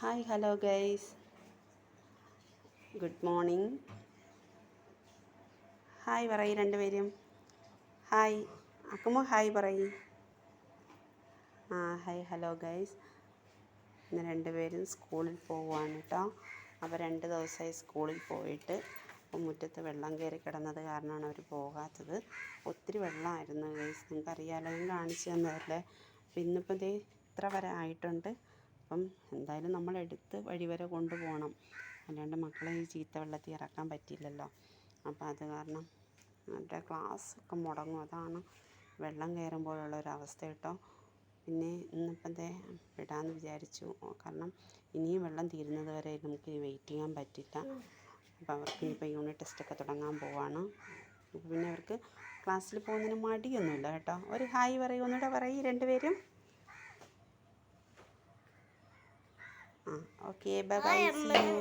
Hi hello guys, good morning. Hi പറയ് രണ്ടുപേരും. Hi അക്കുമോ, hi പറയ്. Hi hello guys. ഇന്ന് രണ്ടുപേരും സ്കൂളിൽ പോവുകയാണ് കേട്ടോ. അപ്പോൾ 2 ദിവസമായി സ്കൂളിൽ പോയിട്ട്. അപ്പം മുറ്റത്ത് വെള്ളം കയറി കിടന്നത് കാരണമാണ് അവർ പോകാത്തത്. ഒത്തിരി വെള്ളമായിരുന്നു ഗൈസ്, നിങ്ങൾക്കറിയാമല്ലോ, ഞാൻ കാണിച്ചു തന്നതല്ലേ. അപ്പോൾ ഇന്നിപ്പോൾ ദേ ഇത്ര വരെ ആയിട്ടുണ്ട്. അപ്പം എന്തായാലും നമ്മളെടുത്ത് വഴി വരെ കൊണ്ടുപോകണം, അല്ലാണ്ട് മക്കളെ ഈ ചീത്ത വെള്ളത്തിൽ ഇറക്കാൻ പറ്റില്ലല്ലോ. അപ്പോൾ അത് കാരണം അവരുടെ ക്ലാസ്സൊക്കെ മുടങ്ങും, അതാണ് വെള്ളം കയറുമ്പോഴുള്ളൊരവസ്ഥ കേട്ടോ. പിന്നെ ഇന്നിപ്പം ദേ വിടാമെന്ന് വിചാരിച്ചു, കാരണം ഇനിയും വെള്ളം തീരുന്നത് വരെ നമുക്ക് വെയിറ്റ് ചെയ്യാൻ പറ്റില്ല. അപ്പോൾ അവർക്ക് ഇനിയിപ്പോൾ യൂണിറ്റ് ടെസ്റ്റൊക്കെ തുടങ്ങാൻ പോവാണ്. അപ്പോൾ പിന്നെ അവർക്ക് ക്ലാസ്സിൽ പോകുന്നതിന് മടിയൊന്നുമില്ല കേട്ടോ. ഒരു ഹായ് പറയും, ഒന്നുകൂടെ പറയും രണ്ടുപേരും. Okay, bye bye, see U.